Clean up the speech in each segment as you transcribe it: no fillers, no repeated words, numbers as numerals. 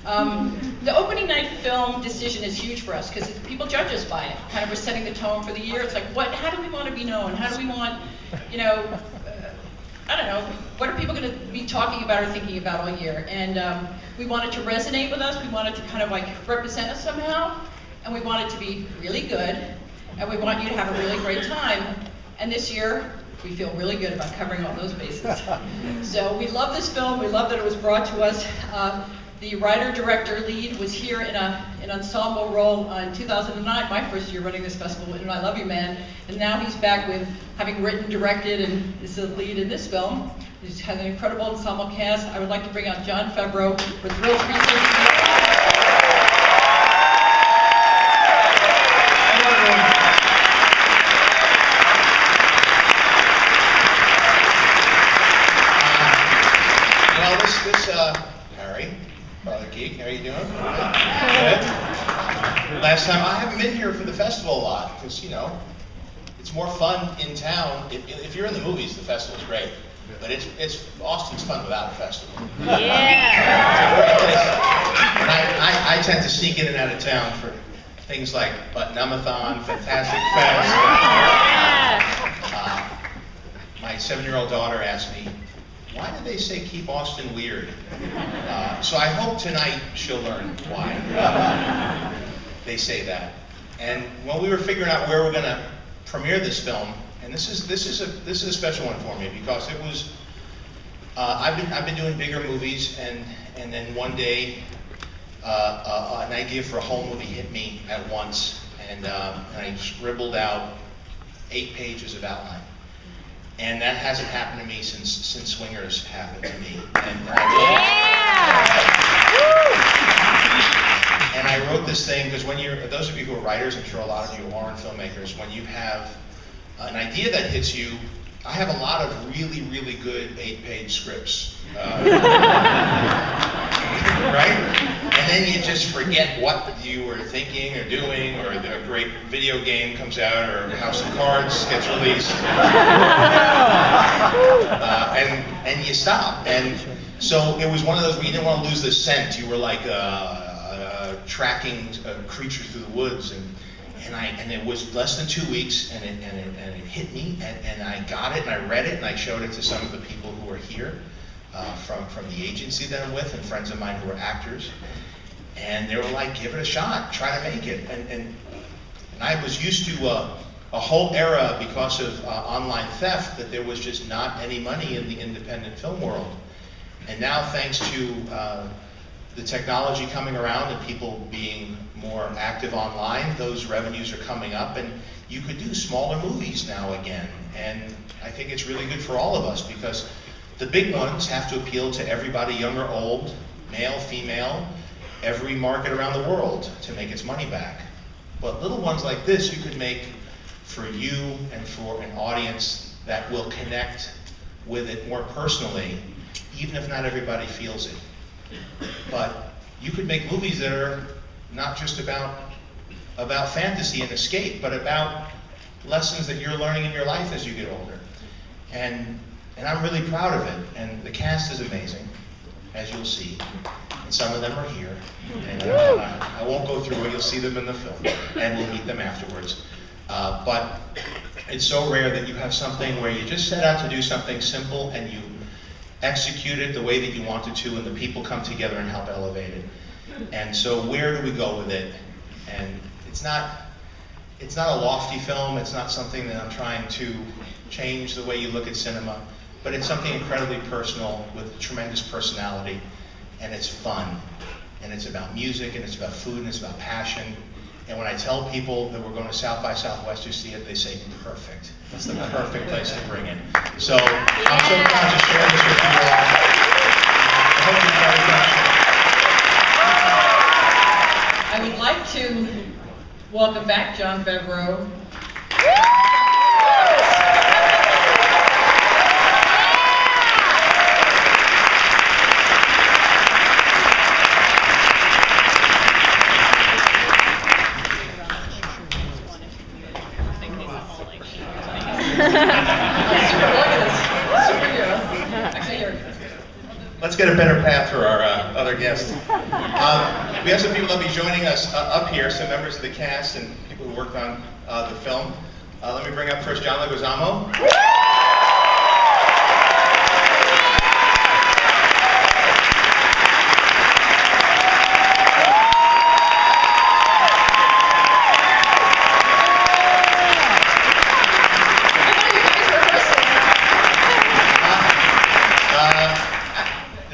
The opening night film decision is huge for us because people judge us by it. Kind of we're setting the tone for the year. It's like, how do we want to be known? How do we want, I don't know, what are people going to be talking about or thinking about all year? And we want it to resonate with us. We want it to kind of like represent us somehow. And we want it to be really good. And we want you to have a really great time. And this year, we feel really good about covering all those bases. So we love this film. We love that it was brought to us. The writer-director lead was here in an ensemble role in 2009, my first year running this festival, and I Love You Man. And now he's back with having written, directed, and is the lead in this film. He's had an incredible ensemble cast. I would like to bring out Jon Favreau. We're thrilled to be here. Harry, Brother Geek, how are you doing? Good. Last time, I haven't been here for the festival a lot, because, it's more fun in town. If you're in the movies, the festival's great. But Austin's fun without a festival. Yeah! It's a great place. And I tend to sneak in and out of town for things like Button-Umathon, Fantastic Fest. My 7-year-old daughter asked me, why did they say keep Austin weird? So I hope tonight she'll learn why they say that. And when we were figuring out where we're going to premiere this film, and this is a special one for me because it was I've been doing bigger movies, and then one day an idea for a whole movie hit me at once, and I scribbled out 8 pages of outline. And that hasn't happened to me since Swingers happened to me. And I wrote this thing because those of you who are writers, I'm sure a lot of you are, and filmmakers, when you have an idea that hits you, I have a lot of really, really good 8-page scripts. Right? And then you just forget what you were thinking or doing, or a great video game comes out, or House of Cards gets released. And you stop. And so it was one of those where you didn't want to lose the scent. You were like tracking a creature through the woods. And it was less than 2 weeks, and it hit me, and I got it, and I read it, and I showed it to some of the people who were here from the agency that I'm with, and friends of mine who were actors, and they were like, give it a shot, try to make it. And I was used to a whole era because of online theft that there was just not any money in the independent film world. And now, thanks to the technology coming around and people being more active online, those revenues are coming up, and you could do smaller movies now again. And I think it's really good for all of us because the big ones have to appeal to everybody, young or old, male, female, every market around the world to make its money back. But little ones like this you could make for you and for an audience that will connect with it more personally, even if not everybody feels it. But you could make movies that are not just about fantasy and escape, but about lessons that you're learning in your life as you get older. And I'm really proud of it. And the cast is amazing, as you'll see. And some of them are here. And I won't go through it. You'll see them in the film, and we'll meet them afterwards. But it's so rare that you have something where you just set out to do something simple and you execute it the way that you wanted to, and the people come together and help elevate it. And so where do we go with it? And it's not a lofty film. It's not something that I'm trying to change the way you look at cinema, but it's something incredibly personal with tremendous personality, and it's fun, and it's about music, and it's about food, and it's about passion. And when I tell people that we're going to South by Southwest to see it, they say, perfect. That's the perfect place to bring it. So I'm so proud to share this with you all. I hope you enjoy it. I would like to welcome back Jon Favreau. Let's get a better path for our other another guest. We have some people that'll be joining us up here, some members of the cast and people who worked on the film. Let me bring up first Jon Leguizamo.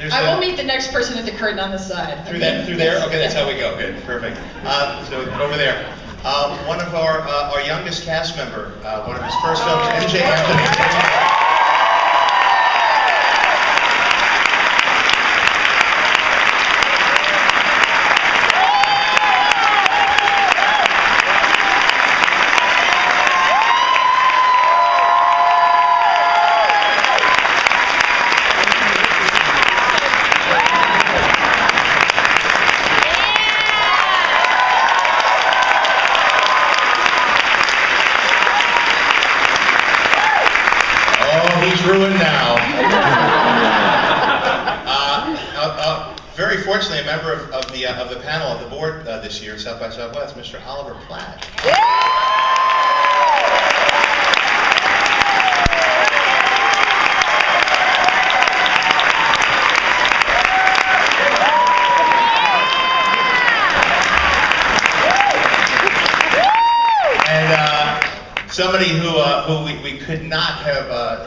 I will meet the next person at the curtain on the side. Through there? Okay, that's how we go. Good, perfect. So over there, one of our youngest cast member, one of his first films, MJ Anthony. He's ruined now. Very fortunately, a member of the panel of the board this year, South by Southwest, Mr. Oliver Platt. And somebody who we could not have.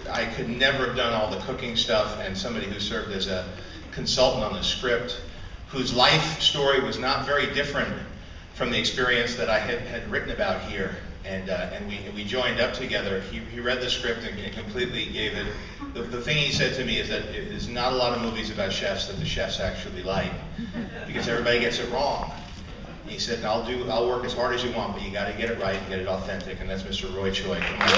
I could never have done all the cooking stuff, and somebody who served as a consultant on the script, whose life story was not very different from the experience that I had written about here. And we joined up together. He read the script and completely gave it. The thing he said to me is that there's not a lot of movies about chefs that the chefs actually like, because everybody gets it wrong. He said, I'll work as hard as you want, but you got to get it right and get it authentic. And that's Mr. Roy Choi. Come on.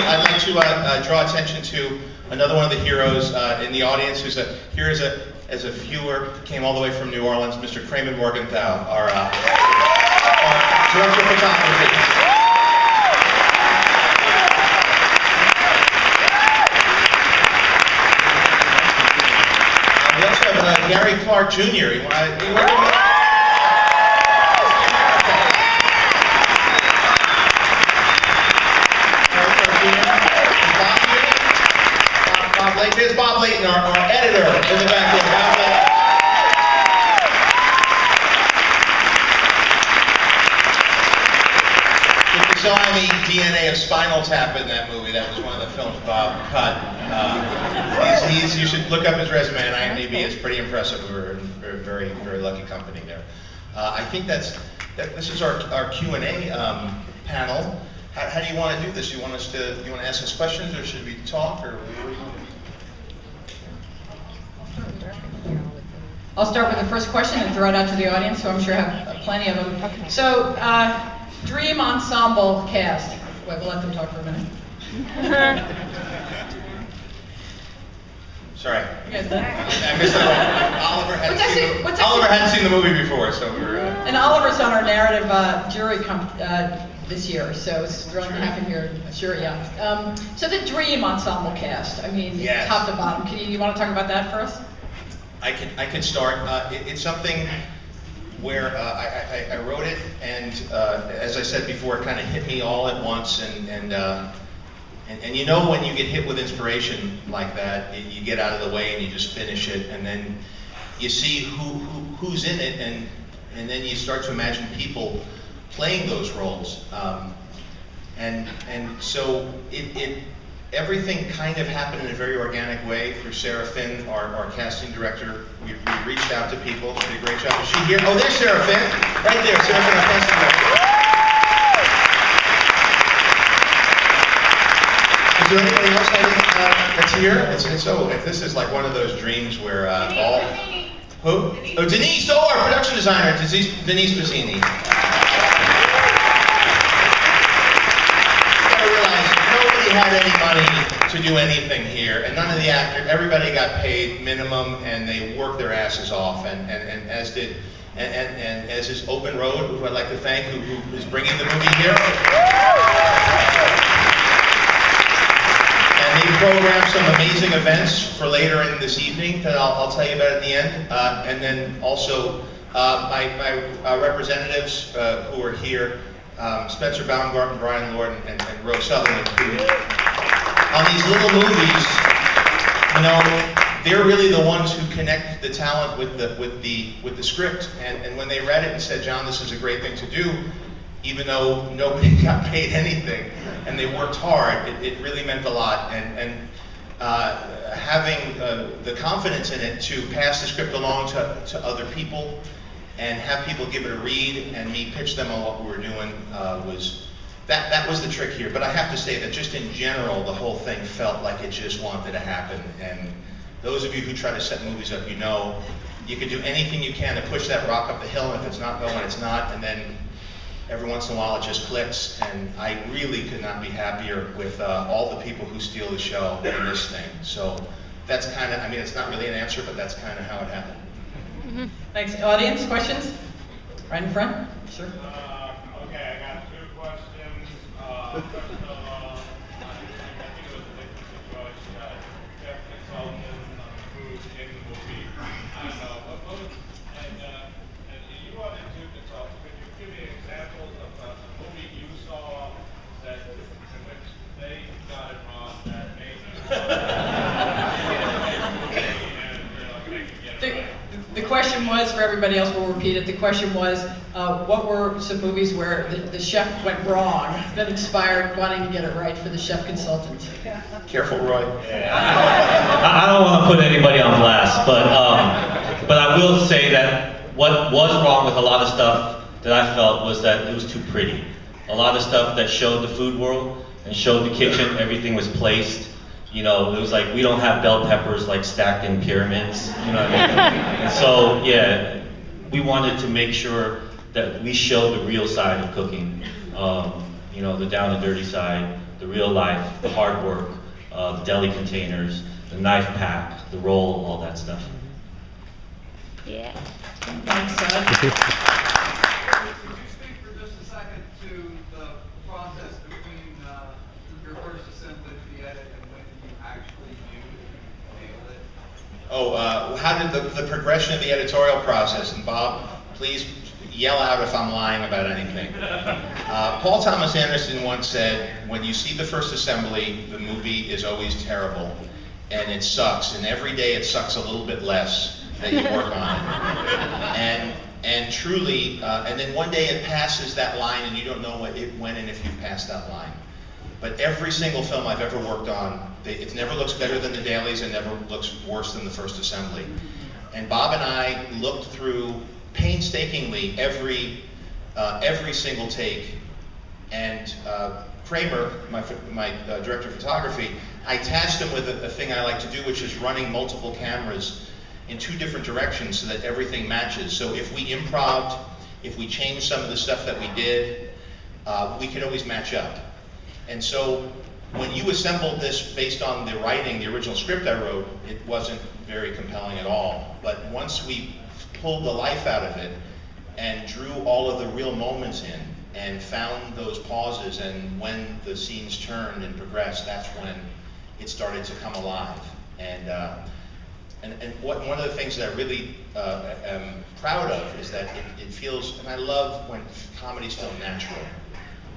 I'd like to draw attention to another one of the heroes in the audience who's here as a viewer, came all the way from New Orleans, Mr. Kramer Morgenthau, our director of photography. We also have Gary Clark Jr. Here's Bob Layton, our editor, in the back there. Bob Layton. If you saw any DNA of Spinal Tap in that movie, that was one of the films Bob cut. You should look up his resume on IMDb. It's pretty impressive. We were in very, very lucky company there. I think this is our Q&A panel. How do you want to do this? Do you want to ask us questions, or should we talk, or what do you want to do? I'll start with the first question and throw it out to the audience, so I'm sure I have plenty of them. So, dream ensemble cast. Wait, we'll let them talk for a minute. Sorry. You guys done? I missed that. Oliver hadn't seen the movie before, so we were... And Oliver's on our narrative jury this year, so it's thrilling to have him here. Sure, yeah. So the dream ensemble cast, I mean, yes. Top to bottom. You want to talk about that for us? I can start. It's something where I wrote it, and as I said before, it kind of hit me all at once, and you know when you get hit with inspiration like that, you get out of the way and you just finish it, and then you see who's in it, and then you start to imagine people playing those roles, and so everything kind of happened in a very organic way through Sarah Finn, our casting director. We reached out to people. She did a great job. Is she here? Oh, there's Sarah Finn. Right there, Sarah Finn, our casting director. Is there anybody else that's here? This is like one of those dreams where all... Who? Oh, Denise, our production designer, Denise Bazzini. You gotta realize, nobody had any money to do anything here, and none of the actors, everybody got paid minimum, and they worked their asses off, and as did, and as is Open Road, who I'd like to thank, who is bringing the movie here. And they programmed some amazing events for later in this evening that I'll tell you about at the end, and then also my representatives who are here, Spencer Baumgarten, Brian Lord, and Rose Sutherland, who, on these little movies, you know, they're really the ones who connect the talent with the script. And when they read it and said, John, this is a great thing to do, even though nobody got paid anything, and they worked hard, it really meant a lot. And having the confidence in it to pass the script along to other people, and have people give it a read, and me pitch them on what we were doing, that was the trick here. But I have to say that just in general, the whole thing felt like it just wanted to happen. And those of you who try to set movies up, you know, you can do anything you can to push that rock up the hill, and if it's not going, it's not, and then every once in a while it just clicks, and I really could not be happier with all the people who steal the show in this thing. So that's kind of, I mean, it's not really an answer, but that's kind of how it happened. Thanks. Audience, questions? Right in front? Sure. Okay, I got two questions. First of all, I think it was a different situation. Chef consultant food in the movie. I don't know, but and you wanted to consult. Could you give me examples of a movie you saw that in which they got it wrong that made The question was, for everybody else, we'll repeat it, the question was, what were some movies where the chef went wrong that inspired wanting to get it right for the chef consultant? Careful, Roy. I don't want to put anybody on blast, but I will say that what was wrong with a lot of stuff that I felt was that it was too pretty. A lot of stuff that showed the food world and showed the kitchen, everything was placed. You know, it was like, we don't have bell peppers like stacked in pyramids, you know what I mean? And so, yeah, we wanted to make sure that we showed the real side of cooking. You know, the down and dirty side, the real life, the hard work, the deli containers, the knife pack, the roll, all that stuff. Yeah. Thanks, Could you speak for just a second to the process between your first assembly to the edit and when you actually nailed it? Oh, how did the progression of the editorial process? And Bob, please yell out if I'm lying about anything. Paul Thomas Anderson once said, when you see the first assembly, the movie is always terrible, and it sucks, and every day it sucks a little bit less that you work on it. And truly, and then one day it passes that line, and you don't know when and if you've passed that line. But every single film I've ever worked on, it never looks better than the dailies and never looks worse than the first assembly. And Bob and I looked through painstakingly every single take. And Kramer, my director of photography, I tasked him with a thing I like to do, which is running multiple cameras in two different directions so that everything matches. So if we improv'd, if we changed some of the stuff that we did, we could always match up. And so when you assembled this based on the writing, the original script I wrote, it wasn't very compelling at all. But once we pulled the life out of it and drew all of the real moments in and found those pauses, and when the scenes turned and progressed, that's when it started to come alive. And one of the things that I really am proud of is that it feels, and I love when comedies feel natural,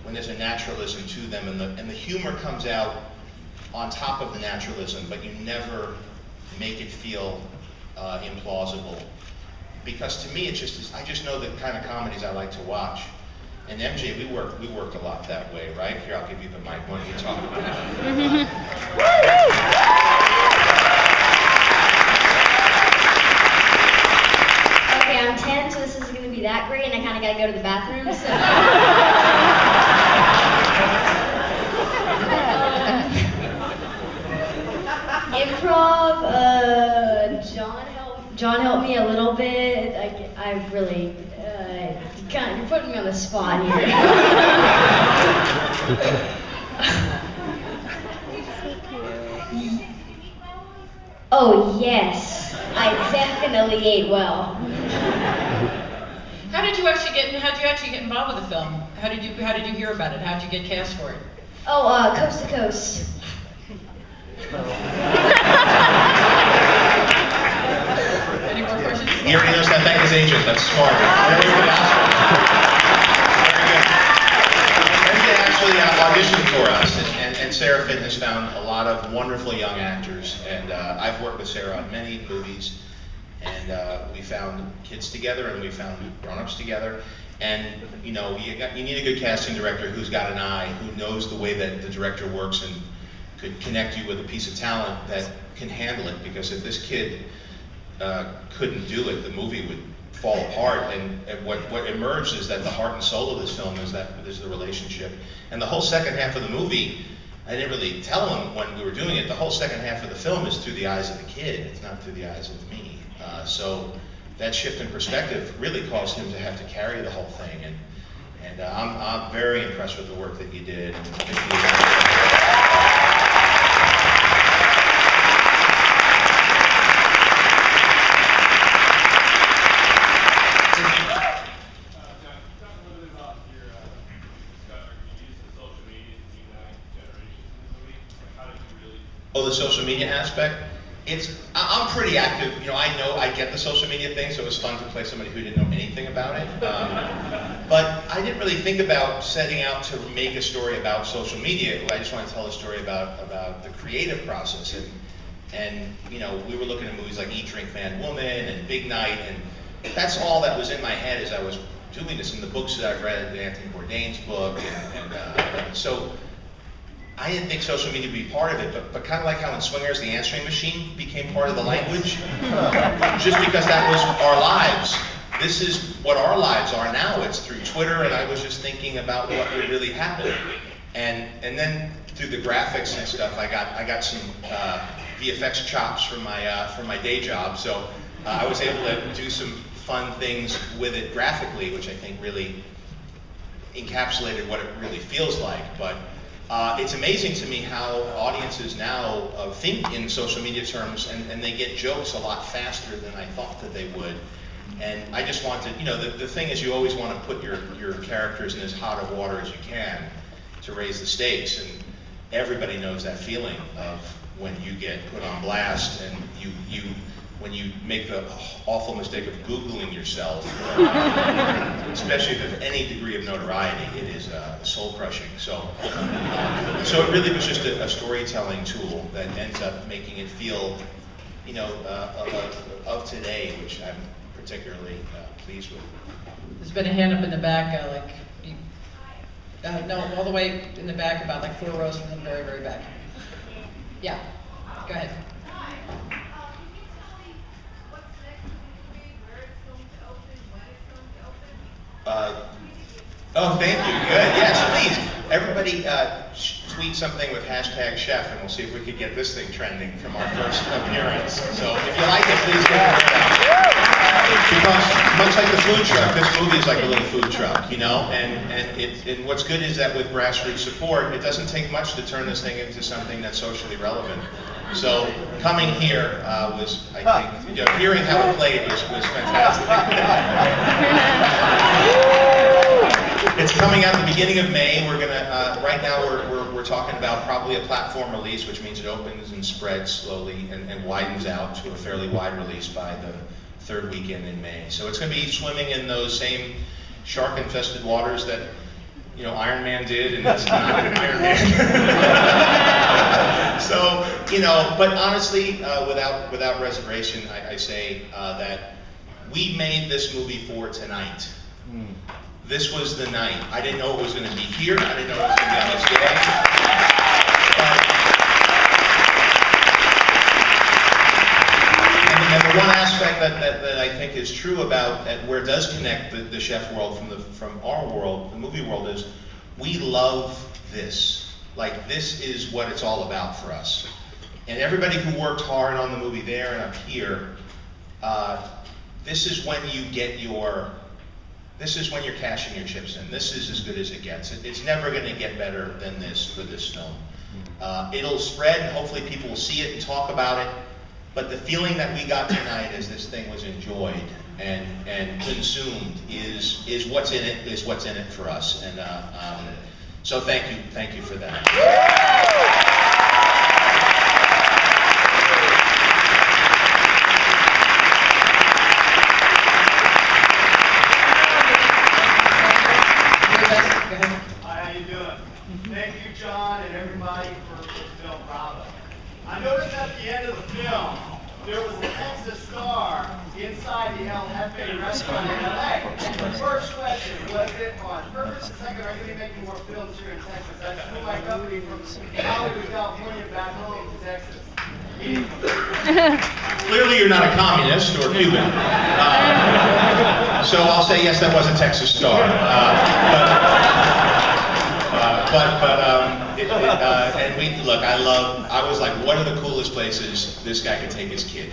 when there's a naturalism to them, and the humor comes out on top of the naturalism, but you never make it feel implausible. Because to me, I just know the kind of comedies I like to watch. And MJ, we worked a lot that way, right? Here, I'll give you the mic. Why don't you talk about it? Okay, I'm 10, so this isn't going to be that great, and I kind of got to go to the bathroom, so. Improv, John helped me a little bit. I really, you're putting me on the spot here. Oh yes, I definitely ate well. How did you actually get involved with the film? How did you hear about it? How did you get cast for it? Oh, coast to coast. Any more questions? He already knows how to thank his agent. That's smart. Very good answer. Very good. Actually auditioned for us, and Sarah Finn has found a lot of wonderful young actors, and I've worked with Sarah on many movies, and we found kids together, and we found grown-ups together, and you know, you need a good casting director who's got an eye, who knows the way that the director works, and could connect you with a piece of talent that can handle it, because if this kid couldn't do it, the movie would fall apart. And what emerged is that the heart and soul of this film is the relationship. And the whole second half of the movie, I didn't really tell him when we were doing it, the whole second half of the film is through the eyes of the kid, it's not through the eyes of me. So that shift in perspective really caused him to have to carry the whole thing. And I'm very impressed with the work that you did. And I think Oh, the social media aspect? I'm pretty active. You know I get the social media thing, so it was fun to play somebody who didn't know anything about it. But I didn't really think about setting out to make a story about social media. I just wanted to tell a story about the creative process. And you know, we were looking at movies like Eat, Drink, Man, Woman, and Big Night, and that's all that was in my head as I was doing this. In the books that I've read, Anthony Bourdain's book, and so I didn't think social media would be part of it, but kind of like how in Swingers the answering machine became part of the language, just because that was our lives. This is what our lives are now. It's through Twitter, and I was just thinking about what would really happen. And then through the graphics and stuff, I got some VFX chops from my day job, so I was able to do some fun things with it graphically, which I think really encapsulated what it really feels like. But it's amazing to me how audiences now think in social media terms, and they get jokes a lot faster than I thought that they would. And I just wanted, you know, the thing is, you always want to put your characters in as hot of water as you can to raise the stakes, and everybody knows that feeling of when you get put on blast and when you make the awful mistake of Googling yourself, especially if you have any degree of notoriety, it is soul crushing. So it really was just a storytelling tool that ends up making it feel, you know, of today, which I'm particularly pleased with. There's been a hand up in the back, no, all the way in the back, about like 4 rows from the very, very back. Yeah, go ahead. Oh, thank you. Good. Yes, please. Everybody tweet something with #chef, and we'll see if we could get this thing trending from our first appearance. So if you like it, please get it out. Because much like the food truck, this movie is like a little food truck, you know? And what's good is that with grassroots support, it doesn't take much to turn this thing into something that's socially relevant. So coming here was, I think, you know, hearing how it played was fantastic. It's coming out the beginning of May. We're gonna right now we're talking about probably a platform release, which means it opens and spreads slowly and widens out to a fairly wide release by the 3rd weekend in May. So it's gonna be swimming in those same shark-infested waters that, you know, Iron Man did, and it's not Iron Man. So, you know, but honestly, without reservation, I say that we made this movie for tonight. This was the night. I didn't know it was going to be here. I didn't know it was going to be on this day. And the one aspect that I think is true about, and where it does connect the chef world from our world, the movie world, is we love this. Like, this is what it's all about for us. And everybody who worked hard on the movie there and up here, this is when you get this is when you're cashing your chips in. This is as good as it gets. It's never going to get better than this for this film. It'll spread, and hopefully people will see it and talk about it. But the feeling that we got tonight as this thing was enjoyed and consumed is what's in it, for us. And so thank you for that. Hi, how you doing? Thank you, John, and everybody for the film Bravo. I noticed at the end of the film, there was a Texas star inside the El Jefe restaurant in LA. First question, was it on purpose? The second, are you going to be making more films here in Texas? I just flew my company from Hollywood, California, back home to Texas. Clearly you're not a communist or Cuban. So I'll say yes, that was a Texas star. And we, look, I was like, what are the coolest places this guy could take his kid?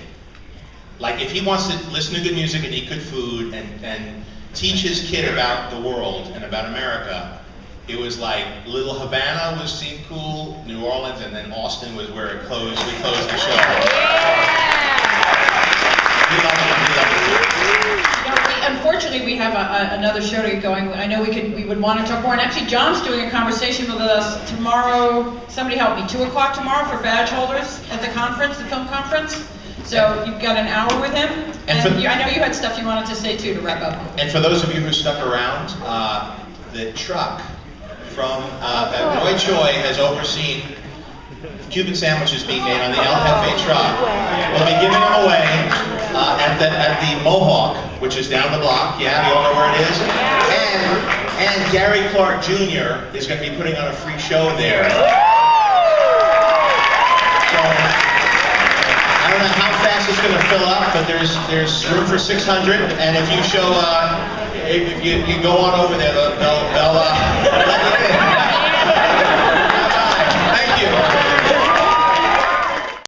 Like, if he wants to listen to good music and eat good food and teach his kid about the world and about America, it was like Little Havana seemed cool, New Orleans, and then Austin was where we closed the show. We loved it. Unfortunately, we have another show to get going. I know we would want to talk more. And actually, John's doing a conversation with us tomorrow. Somebody help me. 2 o'clock tomorrow for badge holders at the conference, the film conference. So you've got an hour with him. And I know you had stuff you wanted to say too to wrap up. And for those of you who stuck around, the truck from Roy Choi has overseen Cuban sandwiches being made on the El Jefe truck. We'll be giving them away at the Mohawk, which is down the block. Yeah, you all know where it is. And Gary Clark Jr. is going to be putting on a free show there. So I don't know how fast it's going to fill up, but there's room for 600. And if you show, if you go on over there,